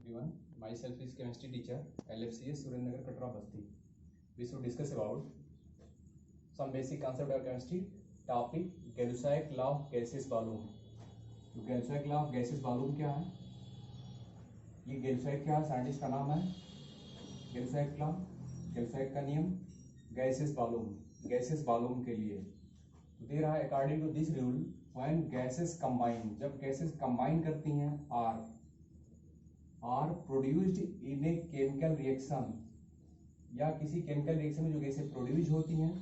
everyone. Myself is chemistry teacher, LFCS Surendra Katra Basti. We should discuss about some basic concept of chemistry. Topic: Gay-Lussac law of gaseous balloon. तो Gay-Lussac law of gaseous balloon क्या है? ये Gay-Lussac क्या है? Scientist का नाम है Gay-Lussac law. Gay-Lussac का नियम gaseous balloon के लिए तो दे रहा है according to this rule when gases combine, जब gases combine करती हैं are produced in a chemical reaction या किसी chemical reaction में जो गैसें प्रोड्यूस होती हैं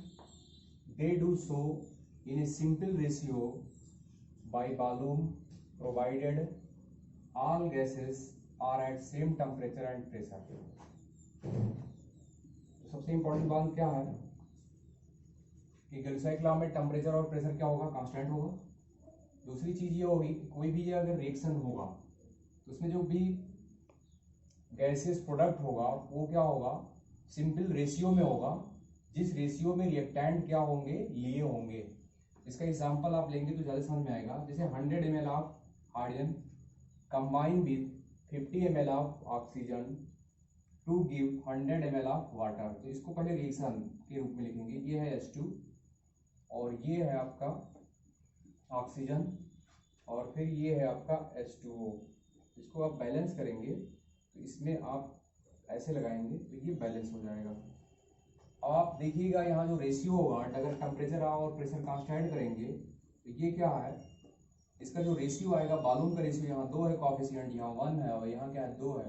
they do so in a simple ratio by balloon provided all gases are at same temperature and pressure. तो सबसे इम्पोर्टेंट बात क्या है कि गैस लॉ में टेम्परेचर और प्रेशर क्या होगा? कांस्टेंट होगा. दूसरी चीज ये होगी कोई भी अगर रिएक्शन होगा तो उसमें जो भी गैसेस प्रोडक्ट होगा वो क्या होगा? सिंपल रेशियो में होगा, जिस रेशियो में रिएक्टेंट क्या होंगे? लिए होंगे. इसका एग्जांपल आप लेंगे तो ज़्यादा समझ में आएगा. जैसे 100 ml of hydrogen combine with 50 ml of oxygen to give 100 ml of water. तो इसको पहले रिएक्शन के रूप में लिखेंगे. ये है H2 और ये है आपका ऑक्सीजन और फिर ये है आपका H2O. इसको आप बैलेंस करेंगे तो इसमें आप ऐसे लगाएंगे तो ये बैलेंस हो जाएगा. आप देखिएगा यहाँ जो रेशियो होगा अगर टेम्परेचर और प्रेशर कांस्टेंट करेंगे तो ये क्या है? इसका जो रेशियो आएगा बालून का रेशियो यहाँ 2 है, कॉफिशिएंट यहाँ 1 है और यहाँ क्या है 2 है.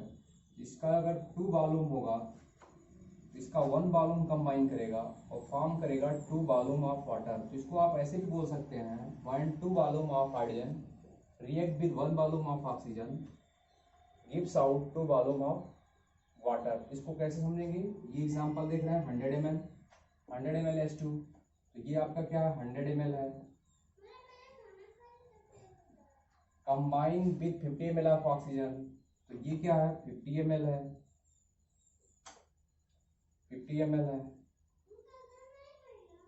इसका अगर 2 बालून होगा तो इसका 1 बालून कंबाइन करेगा और फॉर्म करेगा 2 बालून ऑफ वाटर. तो इसको आप ऐसे भी बोल सकते हैं 1 2 balloon of hydrogen react with 1 balloon of oxygen gives out 2 balloon of water. इसको कैसे समझेंगे? ये एग्जांपल देख रहे हैं 100 ml H2 तो ये आपका क्या है 100 ml है combine with 50 ml of oxygen तो ये क्या है 50 ml है 50 ml है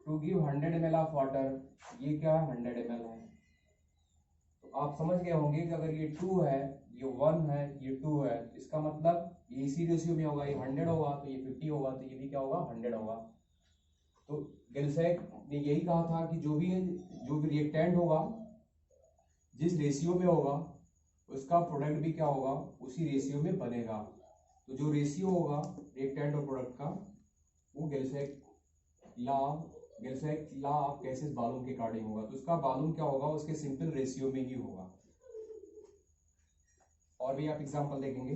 to give 100 ml of water ये क्या है 100 ml है. तो आप समझ गए होंगे कि अगर ये 2 है ये 1 है ये 2 है इसका मतलब ये इसी रेशियो में होगा. ये 100 होगा तो ये 50 होगा तो ये भी क्या होगा 100 होगा. तो गैल्सैक ने यही कहा था कि जो भी रिएक्टेंट होगा जिस रेशियो में होगा उसका प्रोडक्ट भी क्या होगा? उसी रेशियो में बनेगा. तो जो रेशियो होगा रिएक्टेंट और प्रोडक्ट का वो गैल्सैक लॉ ऑफ गैसेस बालून के अकॉर्डिंग होगा. तो उसका बालून क्या होगा? उसके सिंपल रेशियो में ही होगा. और भी आप एग्जांपल देखेंगे.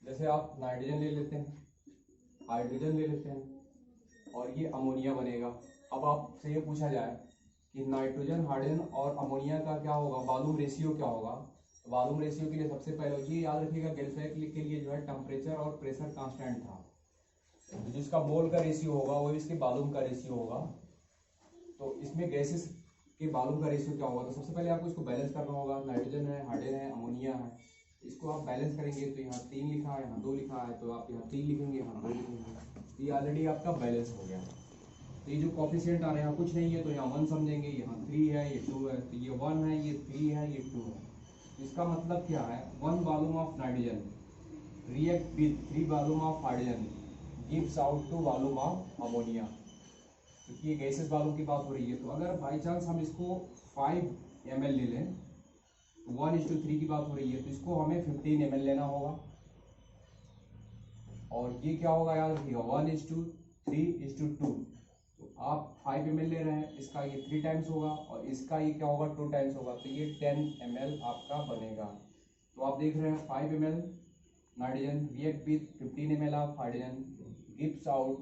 जैसे आप नाइट्रोजन ले लेते हैं, हाइड्रोजन ले लेते हैं और ये अमोनिया बनेगा. अब आपसे ये पूछा जाए कि नाइट्रोजन, हाइड्रोजन और अमोनिया का क्या होगा? वॉल्यूम रेशियो क्या होगा? तो वॉल्यूम रेशियो के लिए सबसे पहले ये याद रखिएगा गैल्सैक के लिए जो है टेम्परेचर और प्रेशर कांस्टेंट था. तो जिसका मोल का रेशियो होगा वो इसके वॉल्यूम का रेशियो होगा. तो इसमें गैसेस के वॉल्यूम का रेशियो क्या होगा? तो सबसे पहले आपको इसको बैलेंस करना होगा. नाइट्रोजन है, हाइड्रोजन है, अमोनिया है. इसको आप बैलेंस करेंगे तो यहाँ 3 लिखा है, यहाँ 2 लिखा है तो आप यहाँ 3 लिखेंगे, यहाँ 2 लिखेंगे. ये ऑलरेडी आपका बैलेंस हो गया. तो ये जो कॉफिशिएंट आ रहे हैं कुछ नहीं है तो यहाँ 1 समझेंगे, यहाँ 3 है, ये 2 है. तो ये 1 है, ये 3 है, ये 2 है. इसका मतलब क्या है? 1 balloon of nitrogen react with 3 balloon of hydrogen gives out 2 balloon of ammonia. क्योंकि ये गैसेस बालून की बात हो रही है तो अगर बाई चांस हम इसको 5 ml ले लें, 1:3 की बात हो रही है तो इसको हमें 15 ml लेना होगा. और ये क्या होगा याद रखिएगा 1:3:2. तो आप 5 ml ले रहे हैं, इसका ये 3 टाइम्स होगा और इसका ये क्या होगा 2 टाइम्स होगा. तो ये 10 ml आपका बनेगा. तो आप देख रहे हैं 5 ml nitrogen react with 15 ml of hydrogen gives out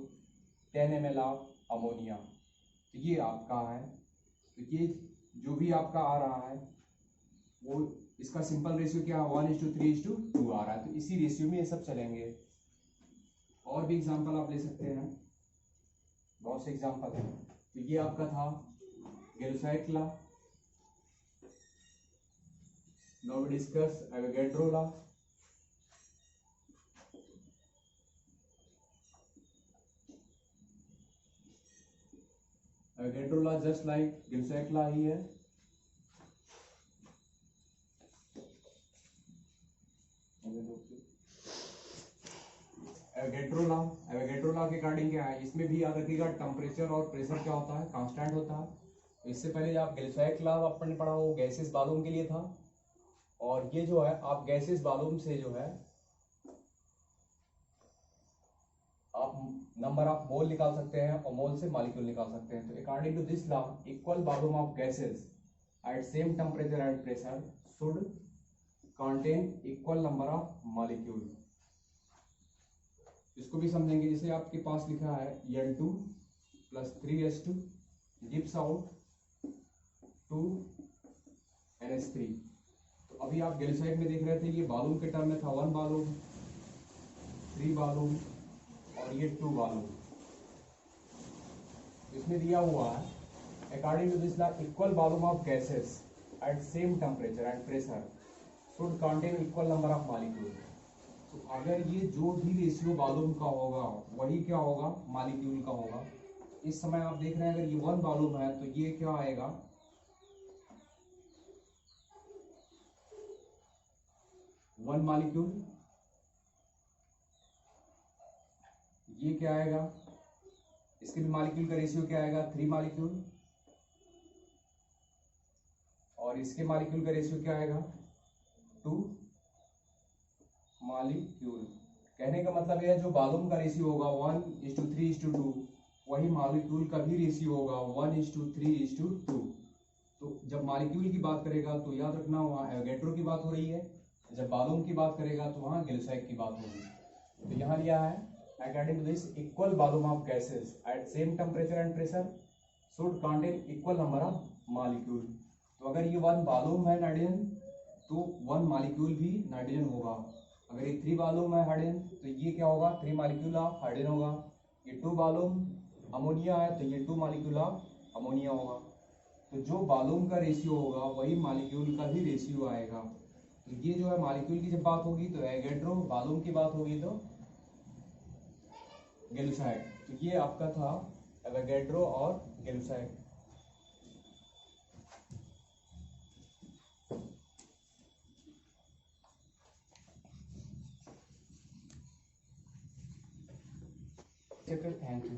10 ml of ammonia. तो ये आपका है. तो ये जो भी आपका आ रहा है वो इसका सिंपल रेशियो क्या है 1:3:2 आ रहा है. तो इसी रेशियो में ये सब चलेंगे. और भी एग्जांपल आप ले सकते हैं, बहुत से एग्जांपल हैं. तो ये आपका था Gay Lussac law. Now we discuss Avogadro law. Avogadro law just like Gibbs law ही है। एवोगैड्रो लॉ के अकॉर्डिंग क्या है, इसमें भी याद रखिएगा टेम्परेचर और प्रेशर क्या होता है, कांस्टेंट होता है। इससे पहले आप गिब्स लॉ आपने पढ़ा वो गैसेस बालून के लिए था, और ये जो है आप गैसेस बालून से जो है आप नंबर ऑफ मोल निकाल सकते हैं और मोल से मॉलिक्यूल निकाल सकते हैं। तो according to this law equal volume of gases at same temperature and pressure should contain equal number of molecule. इसको भी समझेंगे, जैसे आपके पास लिखा है N2 + 3H2 gives out 2NH3। तो अभी आप गैल्वेनाइड में देख रहे थे, ये बालून के टर्म में था 1 बालून, 3 बालून और ये 2 बालून। इसमें दिया हुआ है according to this law equal volume of gases at same temperature and pressure should contain equal number of molecule. तो अगर ये जो भी रेशियो वॉल्यूम का होगा वही क्या होगा, मॉलिक्यूल का होगा। इस समय आप देख रहे हैं अगर ये 1 वॉल्यूम है तो ये क्या आएगा, 1 मॉलिक्यूल। ये क्या आएगा, इसके भी मॉलिक्यूल का रेशियो क्या आएगा, 3 मॉलिक्यूल। और इसके मॉलिक्यूल का रेशियो क्या आएगा, 2 मॉलिक्यूल। कहने का मतलब यह जो वॉल्यूम का रेशियो होगा 1:3:2, वही मॉलिक्यूल का भी रेशियो होगा 1:3:2। तो जब मॉलिक्यूल की बात करेगा तो याद रखना वहाँ एवोगैड्रो की बात हो रही है, जब वॉल्यूम की बात करेगा तो वहाँ गिब्स की बात होगी। तो यहाँ लिया है according to this equal volume of gases at same temperature and pressure should contain equal number of molecule. तो अगर ये 1 वॉल्यूम है नाइट्रोजन तो 1 मॉलिक्यूल भी नाइट्रोजन होगा। अगर ये 3 वॉल्यूम है हाइड्रोजन तो ये क्या होगा, 3 मॉलिक्यूल ऑफ हाइड्रोजन होगा। ये 2 वॉल्यूम अमोनिया है तो ये 2 मॉलिक्यूल ऑफ अमोनिया होगा। तो जो वॉल्यूम का रेशियो होगा वही मॉलिक्यूल का भी रेशियो आएगा। तो ये जो है मॉलिक्यूल की जब बात होगी तो एवोगैड्रो, वॉल्यूम की बात होगी तो गिब्स। तो ये आपका था एवोगैड्रो और गिब्स। Thank you.